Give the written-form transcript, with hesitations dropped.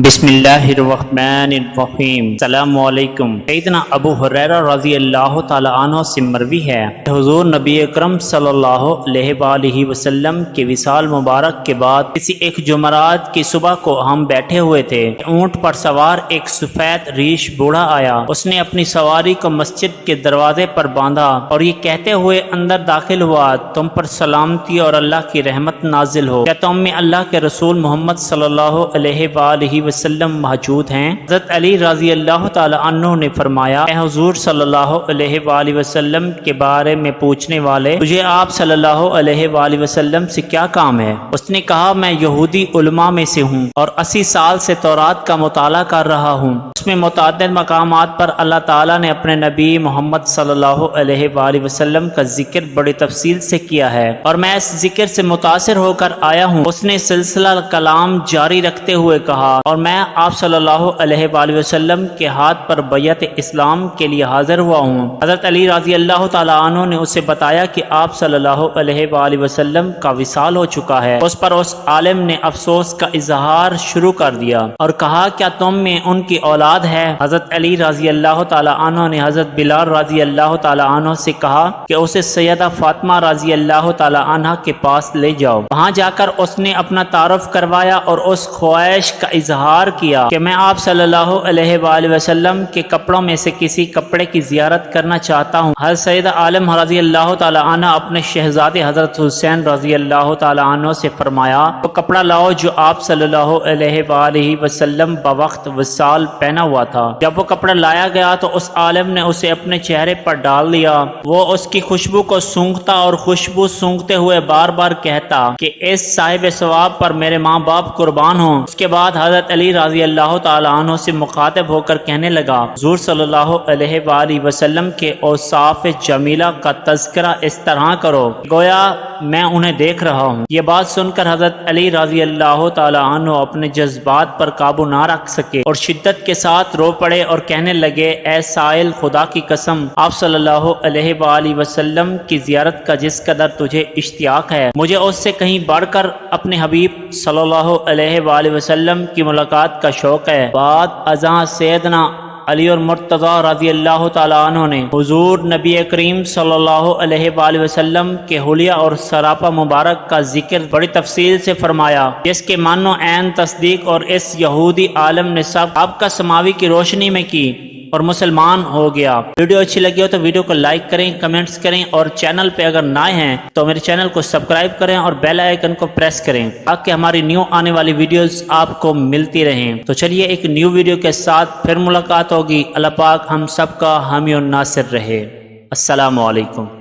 بسم اللہ الرحمن الرحیم۔ السلام علیکم۔ سیدنا ابو ہریرہ رضی اللہ تعالی عنہ سے مروی ہے، حضور نبی اکرم صلی اللہ علیہ وآلہ وسلم کے وصال مبارک کے بعد کسی ایک جمعرات کی صبح کو ہم بیٹھے ہوئے تھے۔ اونٹ پر سوار ایک سفید ریش بوڑھا آیا۔ اس نے اپنی سواری کو مسجد کے دروازے پر باندھا اور یہ کہتے ہوئے اندر داخل ہوا، تم پر سلامتی اور اللہ کی رحمت نازل ہو۔ کیا تم میں اللہ کے رسول محمد صلی اللہ علیہ وآلہ وسلم موجود ہیں؟ حضرت علی رضی اللہ تعالی عنہ نے فرمایا، اے حضور صلی اللہ علیہ وآلہ وسلم کے بارے میں پوچھنے والے، تجھے آپ صلی اللہ علیہ وآلہ وسلم سے کیا کام ہے؟ اس نے کہا، میں یہودی علماء میں سے ہوں اور 80 سال سے تورات کا مطالعہ کر رہا ہوں۔ اس میں متعدد مقامات پر اللہ تعالیٰ نے اپنے نبی محمد صلی اللہ علیہ وآلہ وسلم کا ذکر بڑی تفصیل سے کیا ہے اور میں اس ذکر سے متاثر ہو کر آیا ہوں۔ اس نے سلسلہ کلام جاری رکھتے ہوئے کہا، اور میں آپ صلی اللہ علیہ وآلہ وسلم کے ہاتھ پر بیعت اسلام کے لیے حاضر ہوا ہوں۔ حضرت علی رضی اللہ تعالیٰ عنہ نے اسے بتایا کہ آپ صلی اللہ علیہ وآلہ وسلم کا وصال ہو چکا ہے۔ اس پر اس عالم نے افسوس کا اظہار شروع کر دیا اور کہا، کیا تم میں ان کی اولاد ہے؟ حضرت علی رضی اللہ تعالیٰ عنہ نے حضرت بلال رضی اللہ تعالیٰ عنہ سے کہا کہ اسے سیدہ فاطمہ رضی اللہ تعالیٰ عنہ کے پاس لے جاؤ۔ وہاں جا کر اس نے اپنا تعارف کروایا اور اس خواہش کا اظہار کیا کہ میں آپ صلی اللہ علیہ وآلہ وسلم کے کپڑوں میں سے کسی کپڑے کی زیارت کرنا چاہتا ہوں۔ حضرت سیدہ عالم رضی اللہ تعالیٰ عنہ اپنے شہزادے حضرت حسین رضی اللہ تعالیٰ عنہ سے فرمایا، وہ کپڑا لاؤ جو آپ صلی اللہ علیہ وآلہ وسلم بوقت وصال پہنا ہوا تھا۔ جب وہ کپڑا لایا گیا تو اس عالم نے اسے اپنے چہرے پر ڈال لیا۔ وہ اس کی خوشبو کو سونگھتا اور خوشبو سونگھتے ہوئے بار بار کہتا کہ اس صاحب ثواب پر میرے ماں باپ قربان ہوں۔ اس کے بعد حضرت علی رضی اللہ تعالیٰ عنہ سے مخاطب ہو کر کہنے لگا، حضور صلی اللہ علیہ وآلہ وسلم کے اوصاف جمیلہ کا تذکرہ اس طرح کرو گویا میں انہیں دیکھ رہا ہوں۔ یہ بات سن کر حضرت علی رضی اللہ تعالیٰ عنہ اپنے جذبات پر قابو نہ رکھ سکے اور شدت کے ساتھ رو پڑے اور کہنے لگے، اے سائل، خدا کی قسم، آپ صلی اللہ علیہ وآلہ وسلم کی زیارت کا جس قدر تجھے اشتیاق ہے، مجھے اس سے کہیں بڑھ کر اپنے حبیب صلی اللہ علیہ وآلہ وسلم کی ملاقات کا شوق ہے۔ بعد ازاں سیدنا علی اور مرتضی رضی اللہ تعالیٰ عنہ نے حضور نبی کریم صلی اللہ علیہ وآلہ وسلم کے حلیہ اور سراپا مبارک کا ذکر بڑی تفصیل سے فرمایا، جس کے معنی عین تصدیق اور اس یہودی عالم نے سب آپ کا سماوی کی روشنی میں کی اور مسلمان ہو گیا۔ ویڈیو اچھی لگی ہو تو ویڈیو کو لائک کریں، کمنٹس کریں اور چینل پہ اگر نئے ہیں تو میرے چینل کو سبسکرائب کریں اور بیل آئیکن کو پریس کریں تاکہ ہماری نیو آنے والی ویڈیوز آپ کو ملتی رہیں۔ تو چلیے ایک نیو ویڈیو کے ساتھ پھر ملاقات ہوگی۔ اللہ پاک ہم سب کا حامی و ناصر رہے۔ السلام علیکم۔